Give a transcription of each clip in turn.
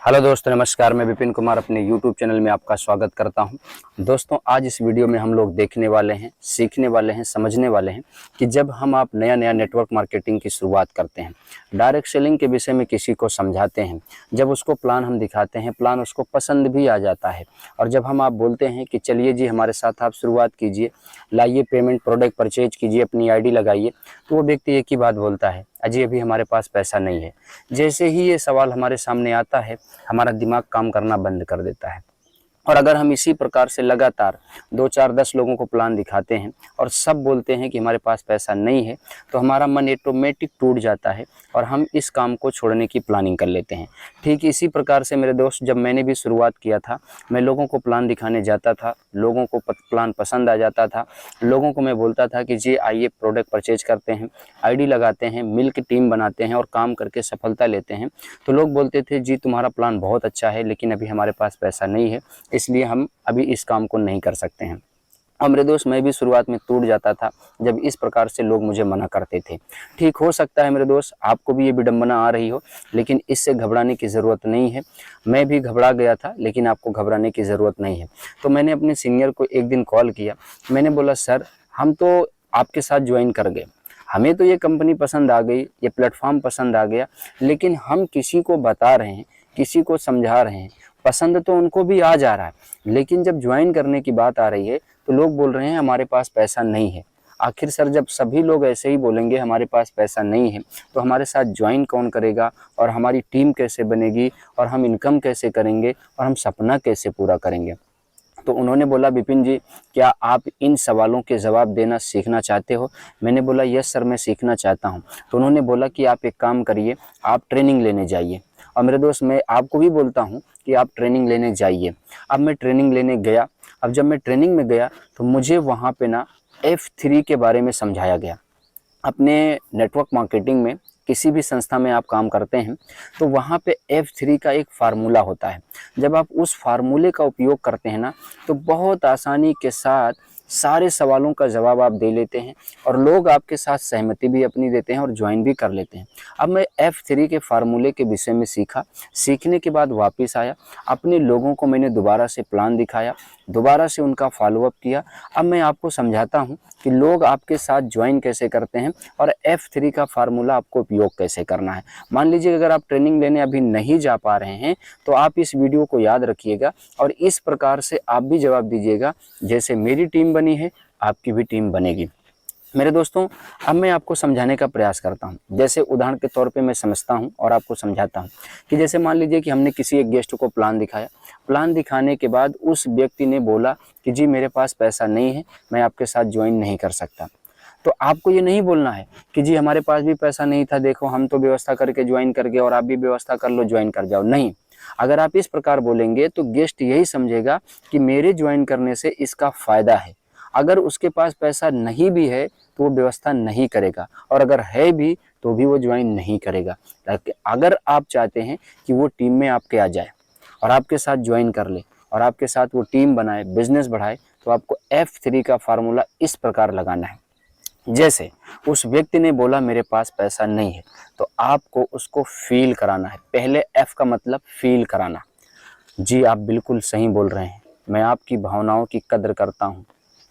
Hello दोस्तों, नमस्कार। मैं विपिन कुमार अपने YouTube चैनल में आपका स्वागत करता हूं। दोस्तों, आज इस वीडियो में हम लोग देखने वाले हैं, सीखने वाले हैं, समझने वाले हैं कि जब हम आप नया नेटवर्क मार्केटिंग की शुरुआत करते हैं, डायरेक्ट सेलिंग के विषय में किसी को समझाते हैं, जब उसको प्लान हम दिखाते हैं, प्लान उसको पसंद भी आ जाता है, और जब हम आप बोलते हैं कि चलिए जी हमारे साथ आप शुरुआत कीजिए, लाइए पेमेंट, प्रोडक्ट परचेज कीजिए, अपनी ID लगाइए, तो वो व्यक्ति एक ही बात बोलता है, अजी अभी हमारे पास पैसा नहीं है। जैसे ही ये सवाल हमारे सामने आता है, हमारा दिमाग काम करना बंद कर देता है। और अगर हम इसी प्रकार से लगातार 2, 4, 10 लोगों को प्लान दिखाते हैं और सब बोलते हैं कि हमारे पास पैसा नहीं है, तो हमारा मन ऑटोमेटिक टूट जाता है और हम इस काम को छोड़ने की प्लानिंग कर लेते हैं। ठीक इसी प्रकार से मेरे दोस्त, जब मैंने भी शुरुआत किया था, मैं लोगों को प्लान दिखाने जाता था, लोगों को प्लान पसंद आ जाता था, लोगों को मैं बोलता था कि जी आइए प्रोडक्ट परचेज करते हैं, ID लगाते हैं, मिलकर टीम बनाते हैं और काम करके सफलता लेते हैं। तो लोग बोलते थे जी तुम्हारा प्लान बहुत अच्छा है, लेकिन अभी हमारे पास पैसा नहीं है, इसलिए हम अभी इस काम को नहीं कर सकते हैं। और मेरे दोस्त, मैं भी शुरुआत में टूट जाता था जब इस प्रकार से लोग मुझे मना करते थे। ठीक हो सकता है मेरे दोस्त, आपको भी ये विडंबना आ रही हो, लेकिन इससे घबराने की ज़रूरत नहीं है। मैं भी घबरा गया था, लेकिन आपको घबराने की ज़रूरत नहीं है। तो मैंने अपने सीनियर को एक दिन कॉल किया, मैंने बोला सर हम तो आपके साथ ज्वाइन कर गए, हमें तो ये कंपनी पसंद आ गई, ये प्लेटफॉर्म पसंद आ गया, लेकिन हम किसी को बता रहे हैं, किसी को समझा रहे हैं, पसंद तो उनको भी आ जा रहा है, लेकिन जब ज्वाइन करने की बात आ रही है तो लोग बोल रहे हैं हमारे पास पैसा नहीं है। आखिर सर, जब सभी लोग ऐसे ही बोलेंगे हमारे पास पैसा नहीं है, तो हमारे साथ ज्वाइन कौन करेगा, और हमारी टीम कैसे बनेगी, और हम इनकम कैसे करेंगे, और हम सपना कैसे पूरा करेंगे। तो उन्होंने बोला विपिन जी, क्या आप इन सवालों के जवाब देना सीखना चाहते हो? मैंने बोला यस सर, मैं सीखना चाहता हूँ। तो उन्होंने बोला कि आप एक काम करिए, आप ट्रेनिंग लेने जाइए। और मेरे दोस्त, मैं आपको भी बोलता हूँ कि आप ट्रेनिंग लेने जाइए। अब मैं ट्रेनिंग लेने गया। अब जब मैं ट्रेनिंग में गया तो मुझे वहाँ पे ना F3 के बारे में समझाया गया। अपने नेटवर्क मार्केटिंग में किसी भी संस्था में आप काम करते हैं तो वहाँ पे F3 का एक फार्मूला होता है। जब आप उस फार्मूले का उपयोग करते हैं ना, तो बहुत आसानी के साथ सारे सवालों का जवाब आप दे लेते हैं, और लोग आपके साथ सहमति भी अपनी देते हैं और ज्वाइन भी कर लेते हैं। अब मैं F3 के फार्मूले के विषय में सीखा। सीखने के बाद वापस आया, अपने लोगों को मैंने दोबारा से प्लान दिखाया, दोबारा से उनका फॉलोअप किया। अब मैं आपको समझाता हूँ कि लोग आपके साथ ज्वाइन कैसे करते हैं और F3 का फार्मूला आपको उपयोग कैसे करना है। मान लीजिए अगर आप ट्रेनिंग लेने अभी नहीं जा पा रहे हैं, तो आप इस वीडियो को याद रखिएगा और इस प्रकार से आप भी जवाब दीजिएगा, जैसे मेरी टीम बनी है आपकी भी टीम बनेगी। मेरे दोस्तों, अब मैं आपको समझाने का प्रयास करता हूं। जैसे उदाहरण के तौर पे मैं समझता हूं और आपको समझाता हूं कि जैसे मान लीजिए कि हमने किसी एक गेस्ट को प्लान दिखाया। प्लान दिखाने के बाद उस व्यक्ति ने बोला कि जी मेरे पास पैसा नहीं है, मैं आपके साथ ज्वाइन नहीं कर सकता। तो आपको ये नहीं बोलना है कि जी हमारे पास भी पैसा नहीं था, देखो हम तो व्यवस्था करके ज्वाइन कर गए और आप भी व्यवस्था कर लो, ज्वाइन कर जाओ। नहीं, अगर आप इस प्रकार बोलेंगे तो गेस्ट यही समझेगा कि मेरे ज्वाइन करने से इसका फायदा है। अगर उसके पास पैसा नहीं भी है तो वो व्यवस्था नहीं करेगा, और अगर है भी तो भी वो ज्वाइन नहीं करेगा। अगर आप चाहते हैं कि वो टीम में आपके आ जाए और आपके साथ ज्वाइन कर ले और आपके साथ वो टीम बनाए, बिजनेस बढ़ाए, तो आपको F3 का फार्मूला इस प्रकार लगाना है। जैसे उस व्यक्ति ने बोला मेरे पास पैसा नहीं है, तो आपको उसको फील कराना है। पहले F का मतलब फील कराना। जी आप बिल्कुल सही बोल रहे हैं, मैं आपकी भावनाओं की कदर करता हूँ,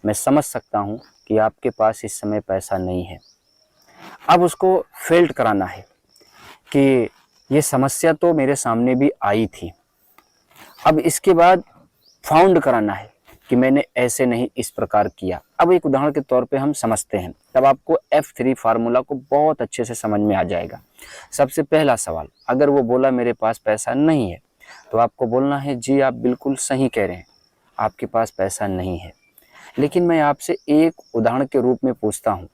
मैं समझ सकता हूँ कि आपके पास इस समय पैसा नहीं है। अब उसको फेल्ट कराना है कि ये समस्या तो मेरे सामने भी आई थी। अब इसके बाद फाउंड कराना है कि मैंने ऐसे नहीं, इस प्रकार किया। अब एक उदाहरण के तौर पे हम समझते हैं, तब आपको F3 फार्मूला को बहुत अच्छे से समझ में आ जाएगा। सबसे पहला सवाल, अगर वो बोला मेरे पास पैसा नहीं है, तो आपको बोलना है जी आप बिल्कुल सही कह रहे हैं, आपके पास पैसा नहीं है, लेकिन मैं आपसे एक उदाहरण के रूप में पूछता हूँ,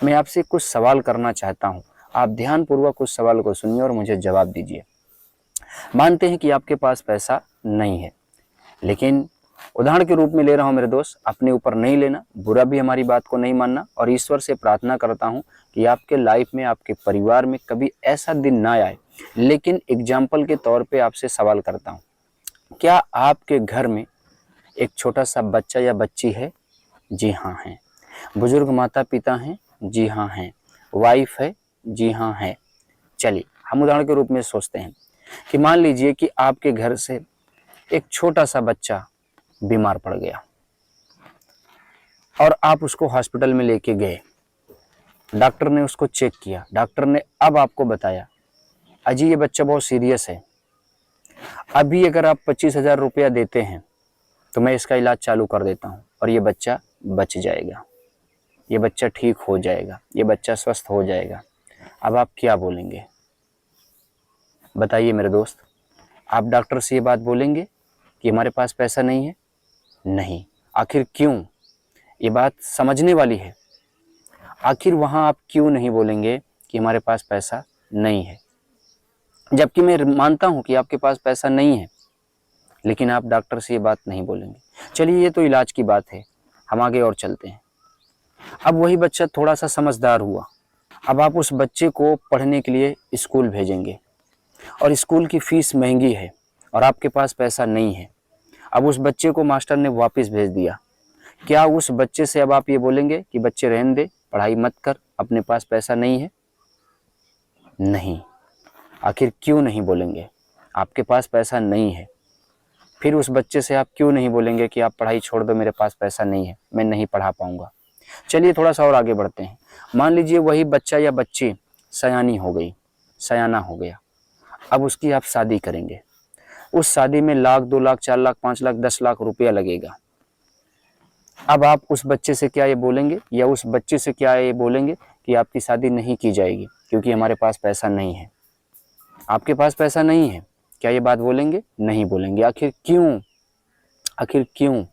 मैं आपसे कुछ सवाल करना चाहता हूँ। आप ध्यानपूर्वक उस सवाल को सुनिए और मुझे जवाब दीजिए। मानते हैं कि आपके पास पैसा नहीं है, लेकिन उदाहरण के रूप में ले रहा हूं मेरे दोस्त, अपने ऊपर नहीं लेना, बुरा भी हमारी बात को नहीं मानना, और ईश्वर से प्रार्थना करता हूं कि आपके लाइफ में, आपके परिवार में कभी ऐसा दिन ना आए। लेकिन एग्जाम्पल के तौर पे आपसे सवाल करता हूं, क्या आपके घर में एक छोटा सा बच्चा या बच्ची है? जी हाँ है। बुजुर्ग माता पिता हैं? जी हाँ हैं। वाइफ है? जी हाँ है। चलिए हम उदाहरण के रूप में सोचते हैं, कि मान लीजिए कि आपके घर से एक छोटा सा बच्चा बीमार पड़ गया और आप उसको हॉस्पिटल में लेके गए। डॉक्टर ने उसको चेक किया, डॉक्टर ने अब आपको बताया अजी ये बच्चा बहुत सीरियस है, अभी अगर आप 25,000 रुपया देते हैं तो मैं इसका इलाज चालू कर देता हूँ और ये बच्चा बच जाएगा, ये बच्चा ठीक हो जाएगा, ये बच्चा स्वस्थ हो जाएगा। अब आप क्या बोलेंगे बताइए मेरे दोस्त? आप डॉक्टर से ये बात बोलेंगे कि हमारे पास पैसा नहीं है? नहीं। आखिर क्यों? ये बात समझने वाली है। आखिर वहाँ आप क्यों नहीं बोलेंगे कि हमारे पास पैसा नहीं है? जबकि मैं मानता हूँ कि आपके पास पैसा नहीं है, लेकिन आप डॉक्टर से ये बात नहीं बोलेंगे। चलिए ये तो इलाज की बात है, हम आगे और चलते हैं। अब वही बच्चा थोड़ा सा समझदार हुआ, अब आप उस बच्चे को पढ़ने के लिए स्कूल भेजेंगे और स्कूल की फ़ीस महंगी है और आपके पास पैसा नहीं है। अब उस बच्चे को मास्टर ने वापस भेज दिया, क्या उस बच्चे से अब आप ये बोलेंगे कि बच्चे रहने दे, पढ़ाई मत कर, अपने पास पैसा नहीं है? नहीं। आखिर क्यों नहीं बोलेंगे? आपके पास पैसा नहीं है। फिर उस बच्चे से आप क्यों नहीं बोलेंगे कि आप पढ़ाई छोड़ दो, मेरे पास पैसा नहीं है, मैं नहीं पढ़ा पाऊंगा? चलिए थोड़ा सा और आगे बढ़ते हैं। मान लीजिए वही बच्चा या बच्ची सयानी हो गई, सयाना हो गया, अब उसकी आप शादी करेंगे। उस शादी में 1,00,000, 2,00,000, 4,00,000, 5,00,000, 10,00,000 रुपया लगेगा। अब आप उस बच्चे से क्या ये बोलेंगे या उस बच्चे से क्या ये बोलेंगे कि आपकी शादी नहीं की जाएगी क्योंकि हमारे पास पैसा नहीं है? आपके पास पैसा नहीं है, क्या ये बात बोलेंगे? नहीं बोलेंगे। आखिर क्यों? आखिर क्यों?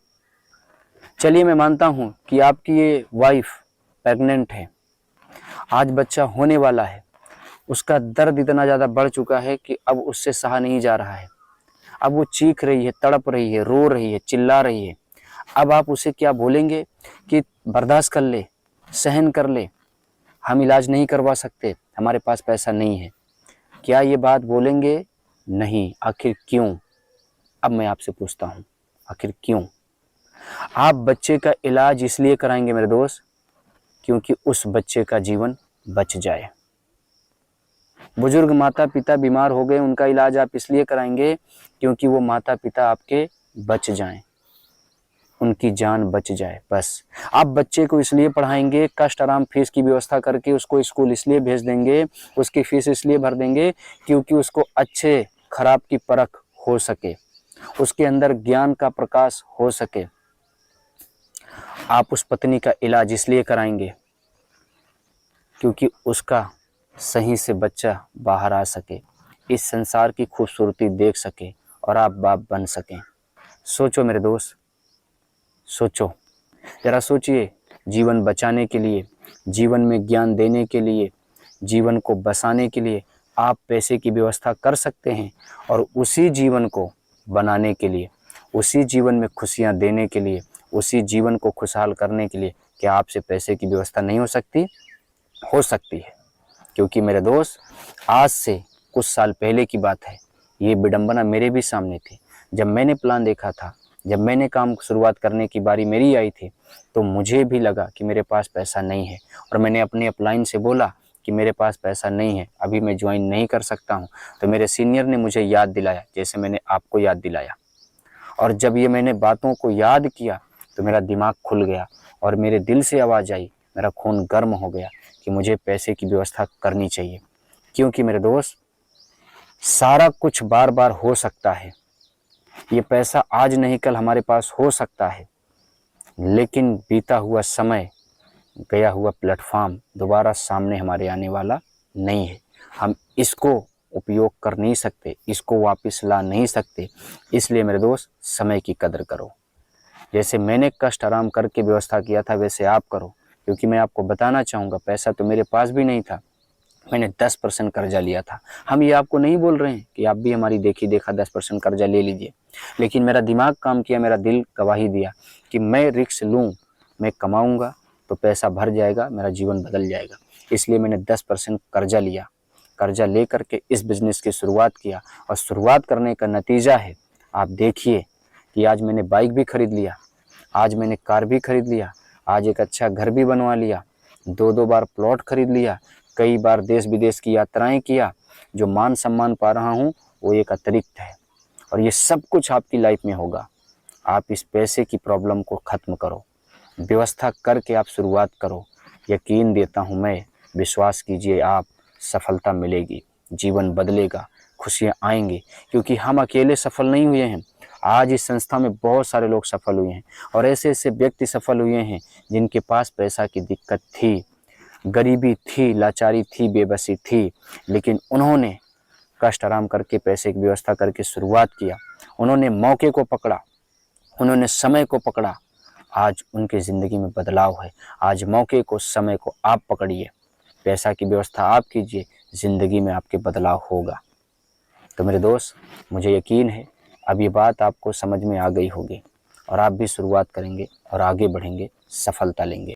चलिए मैं मानता हूँ कि आपकी ये वाइफ प्रेग्नेंट है, आज बच्चा होने वाला है, उसका दर्द इतना ज़्यादा बढ़ चुका है कि अब उससे सहा नहीं जा रहा है, अब वो चीख रही है, तड़प रही है, रो रही है, चिल्ला रही है। अब आप उसे क्या बोलेंगे कि बर्दाश्त कर ले, सहन कर ले, हम इलाज नहीं करवा सकते, हमारे पास पैसा नहीं है? क्या ये बात बोलेंगे? नहीं। आखिर क्यों? अब मैं आपसे पूछता हूँ, आखिर क्यों? आप बच्चे का इलाज इसलिए कराएंगे मेरे दोस्त क्योंकि उस बच्चे का जीवन बच जाए। बुजुर्ग माता पिता बीमार हो गए, उनका इलाज आप इसलिए कराएंगे क्योंकि वो माता पिता आपके बच जाएं, उनकी जान बच जाए, बस। आप बच्चे को इसलिए पढ़ाएंगे, कष्ट आराम फीस की व्यवस्था करके उसको स्कूल इसलिए भेज देंगे, उसकी फीस इसलिए भर देंगे क्योंकि उसको अच्छे खराब की परख हो सके, उसके अंदर ज्ञान का प्रकाश हो सके। आप उस पत्नी का इलाज इसलिए कराएंगे क्योंकि उसका सही से बच्चा बाहर आ सके, इस संसार की खूबसूरती देख सके और आप बाप बन सकें। सोचो मेरे दोस्त, सोचो, जरा सोचिए। जीवन बचाने के लिए, जीवन में ज्ञान देने के लिए, जीवन को बसाने के लिए आप पैसे की व्यवस्था कर सकते हैं और उसी जीवन को बनाने के लिए, उसी जीवन में खुशियां देने के लिए, उसी जीवन को खुशहाल करने के लिए क्या आपसे पैसे की व्यवस्था नहीं हो सकती? हो सकती है। क्योंकि मेरे दोस्त, आज से कुछ साल पहले की बात है, ये विडंबना मेरे भी सामने थी। जब मैंने प्लान देखा था, जब मैंने काम शुरुआत करने की बारी मेरी आई थी, तो मुझे भी लगा कि मेरे पास पैसा नहीं है और मैंने अपने अपलाइन से बोला कि मेरे पास पैसा नहीं है, अभी मैं ज्वाइन नहीं कर सकता हूँ। तो मेरे सीनियर ने मुझे याद दिलाया, जैसे मैंने आपको याद दिलाया। और जब ये मैंने बातों को याद किया तो मेरा दिमाग खुल गया और मेरे दिल से आवाज़ आई, मेरा खून गर्म हो गया कि मुझे पैसे की व्यवस्था करनी चाहिए। क्योंकि मेरे दोस्त, सारा कुछ बार बार हो सकता है, ये पैसा आज नहीं कल हमारे पास हो सकता है, लेकिन बीता हुआ समय, गया हुआ प्लेटफॉर्म दोबारा सामने हमारे आने वाला नहीं है। हम इसको उपयोग कर नहीं सकते, इसको वापस ला नहीं सकते। इसलिए मेरे दोस्त, समय की कदर करो। जैसे मैंने कष्ट आराम करके व्यवस्था किया था वैसे आप करो। क्योंकि मैं आपको बताना चाहूँगा, पैसा तो मेरे पास भी नहीं था, मैंने 10% कर्जा लिया था। हम ये आपको नहीं बोल रहे हैं कि आप भी हमारी देखी देखा 10% कर्जा ले लीजिए, लेकिन मेरा दिमाग काम किया, मेरा दिल गवाही दिया कि मैं रिस्क लूँ, मैं कमाऊँगा तो पैसा भर जाएगा, मेरा जीवन बदल जाएगा। इसलिए मैंने 10% कर्जा लिया। कर्जा ले करके इस बिज़नेस की शुरुआत किया और शुरुआत करने का नतीजा है, आप देखिए कि आज मैंने बाइक भी खरीद लिया, आज मैंने कार भी खरीद लिया, आज एक अच्छा घर भी बनवा लिया, 2-2 बार प्लॉट खरीद लिया, कई बार देश विदेश की यात्राएं किया। जो मान सम्मान पा रहा हूँ वो एक अतिरिक्त है और ये सब कुछ आपकी लाइफ में होगा। आप इस पैसे की प्रॉब्लम को ख़त्म करो, व्यवस्था करके आप शुरुआत करो। यकीन देता हूँ मैं, विश्वास कीजिए, आप सफलता मिलेगी, जीवन बदलेगा, खुशियाँ आएंगी। क्योंकि हम अकेले सफल नहीं हुए हैं, आज इस संस्था में बहुत सारे लोग सफल हुए हैं और ऐसे ऐसे व्यक्ति सफल हुए हैं जिनके पास पैसा की दिक्कत थी, गरीबी थी, लाचारी थी, बेबसी थी, लेकिन उन्होंने कष्ट आराम करके पैसे की व्यवस्था करके शुरुआत किया। उन्होंने मौके को पकड़ा, उन्होंने समय को पकड़ा, आज उनकी ज़िंदगी में बदलाव है। आज मौके को, समय को आप पकड़िए, पैसा की व्यवस्था आप कीजिए, ज़िंदगी में आपके बदलाव होगा। तो मेरे दोस्त, मुझे यकीन है अब ये बात आपको समझ में आ गई होगी और आप भी शुरुआत करेंगे और आगे बढ़ेंगे, सफलता लेंगे।